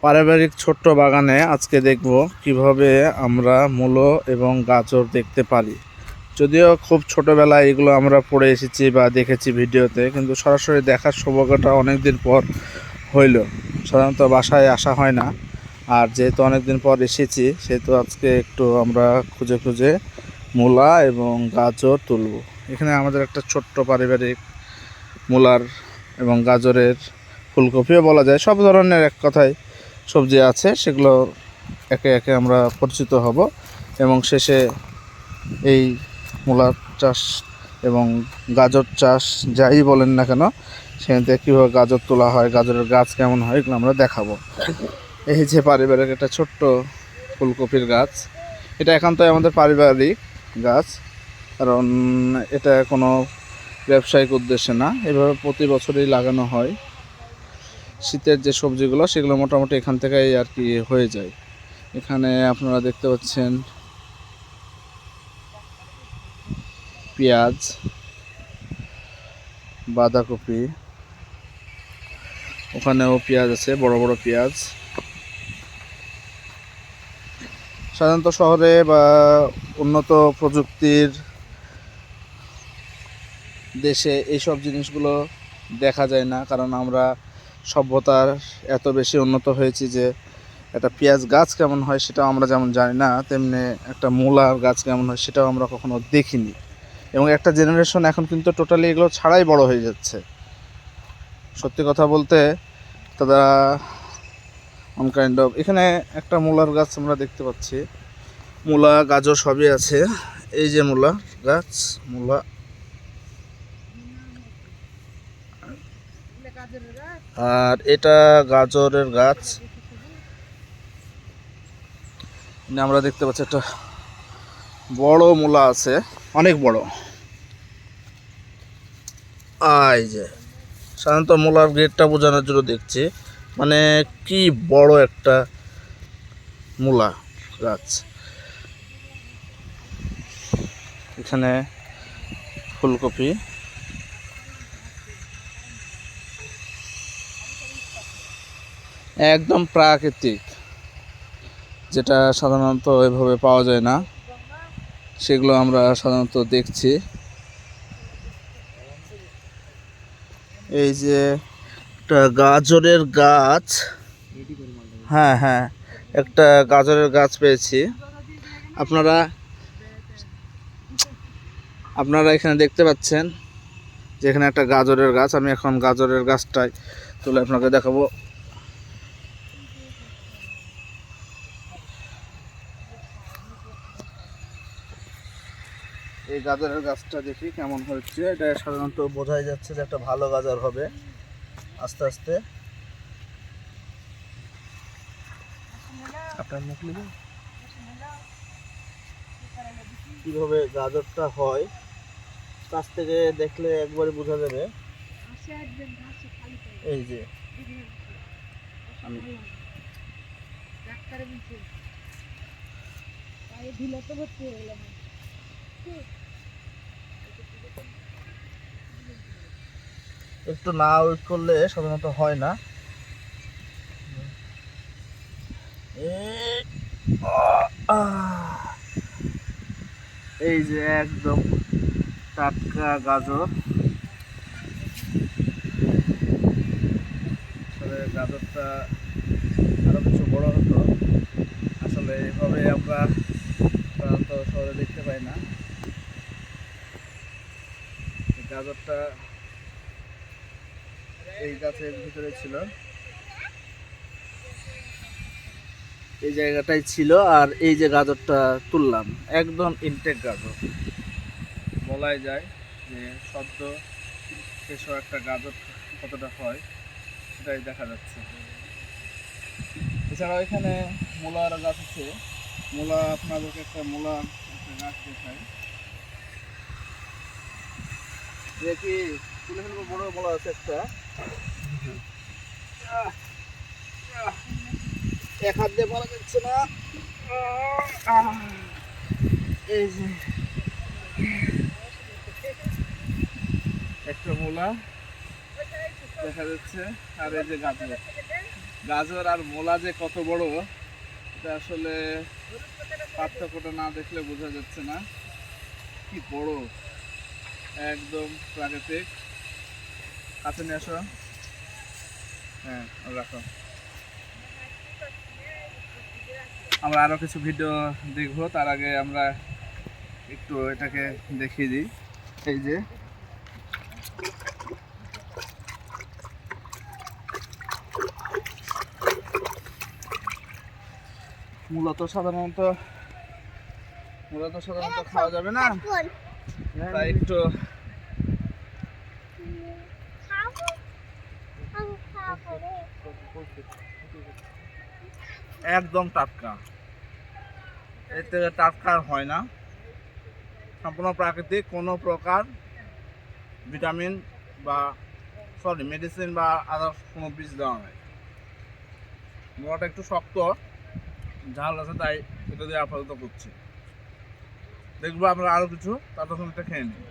পারিবারিক ছোট্ট বাগানে আজকে দেখব কিভাবে আমরা মূলো এবং গাজর দেখতে পারি। যদিও খুব ছোটোবেলায় এগুলো আমরা পড়ে এসেছি বা দেখেছি ভিডিওতে, কিন্তু সরাসরি দেখার সৌভাগ্যটা অনেক দিন পর হইল। সাধারণত বাসায় আসা হয় না, আর যেহেতু অনেক দিন পর এসেছি সেহেতু আজকে একটু আমরা খুঁজে খুঁজে মূলা এবং গাজর তুলব। এখানে আমাদের একটা ছোট্ট পারিবারিক মূলার এবং গাজরের, ফুলকপিও বলা যায়, সব ধরনের এক কথায় সবজি আছে, সেগুলো একে একে আমরা পরিচিত হব এবং শেষে এই মূলার চাষ এবং গাজর চাষ যাই বলেন না কেন সেখান থেকে কীভাবে গাজর তোলা হয়, গাজরের গাছ কেমন হয়, এগুলো আমরা দেখাবো। এই যে পারিবারিক একটা ছোট্ট ফুলকপির গাছ, এটা একান্তই আমাদের পারিবারিক গাছ, কারণ এটা কোনো ব্যবসায়িক উদ্দেশ্যে না, এভাবে প্রতি বছরই লাগানো হয়। শীতের যে সবজিগুলো সেগুলো মোটামুটি এখান থেকেই আর কি হয়ে যায়। এখানে আপনারা দেখতে পাচ্ছেন পেঁয়াজ, বাঁধাকপি, ওখানেও পেঁয়াজ আছে, বড় বড় পেঁয়াজ। সাধারণত শহরে বা উন্নত প্রযুক্তির দেশে এইসব জিনিসগুলো দেখা যায় না, কারণ আমরা সভ্যতার এত বেশি উন্নত হয়েছি যে একটা পেঁয়াজ গাছ কেমন হয় সেটাও আমরা যেমন জানি না, তেমনি একটা মূলার গাছ কেমন হয় সেটাও আমরা কখনো দেখিনি। এবং একটা জেনারেশন এখন কিন্তু টোটালি এগুলো ছাড়াই বড় হয়ে যাচ্ছে। সত্যি কথা বলতে তারা কাইন্ড অফ, এখানে একটা মূলার গাছ আমরা দেখতে পাচ্ছি, মূলা গাজর সবই আছে। এই যে মূলা গাছ, মূলা, আর এটা গাজরের গাছ। আমরা দেখতে পাচ্ছি একটা বড় মূলা আছে, অনেক বড়। এই যে সাধারণত মূলার গ্রেডটা বোঝানোর জন্য দেখছি, মানে কি বড় একটা মূলা গাছ। এখানে ফুলকপি, একদম প্রাকৃতিক, যেটা সাধারণত এভাবে পাওয়া যায় না, সেগুলো আমরা সাধারণত দেখছি। এই যে একটা গাজরের গাছ, হ্যাঁ হ্যাঁ, একটা গাজরের গাছ পেয়েছি। আপনারা এখানে দেখতে পাচ্ছেন যে এখানে একটা গাজরের গাছ। আমি এখন গাজরের গাছটাই তুলে আপনাকে দেখাবো। এই গাজরের গাছটা দেখি কেমন হচ্ছে। এটা সাধারণত বোঝাই যাচ্ছে যে একটা ভালো গাজর হবে। আস্তে আস্তে আপনার মুখ নেবেন, কিভাবে গাজরটা হয় কাছ থেকে দেখলে একবারে বোঝা যাবে। এই যে আমি একটু না ওয়েট করলে সাধারণত হয় না। এই যে একদম টাটকা গাজর। আসলে গাজরটা আরো কিছু বড় হতো, আসলে এইভাবে আমরা সাধারণত শহরে দেখতে পাই না। গাজরটা এই গাছের ভিতরে ছিল, এই জায়গাটাই ছিল, আর এই যে গাজরটা তুললাম একদম ইনটেক গাজর, বলাই যায় যে সদ্য শেষ একটা গাজর কতটা হয় সেটাই দেখা যাচ্ছে। এছাড়াও এখানে মূলার গাছ আছে। মূলা, আপনাদেরকে একটা মূলা একটা গাছ দেখাই, দেখি তুলে ফেলবো। বড় মূলা আছে একটা, এক হাত দিয়ে পারা যাচ্ছে না। এই যে একটা মূলা দেখা যাচ্ছে, আর এই যে গাজর। গাজর আর মূলা যে কত বড় এটা আসলে পার্থক্যটা না দেখলে বোঝা যাচ্ছে না। কি বড়, একদম প্রাকৃতিক। কাছে নিয়ে আসো। হ্যাঁ রাখো। আমরা আরো কিছু ভিডিও দেখবো, তার আগে আমরা একটু এটাকে দেখিয়ে দিই। এই যে মূলত সাধারণত খাওয়া যাবে না, তাই একটু একদম টাটকা, এর থেকে টাটকা হয় না। সম্পূর্ণ প্রাকৃতিক, কোনো প্রকার ভিটামিন বা মেডিসিন বা আদার্স কোনো বীজ দেওয়া নাই। মোড়াটা একটু শক্ত, ঝাল আছে, তাই এটা দিয়ে আপাতত করছি। দেখবো আমরা আরো কিছু, ততক্ষণ এটা খেয়ে নিই।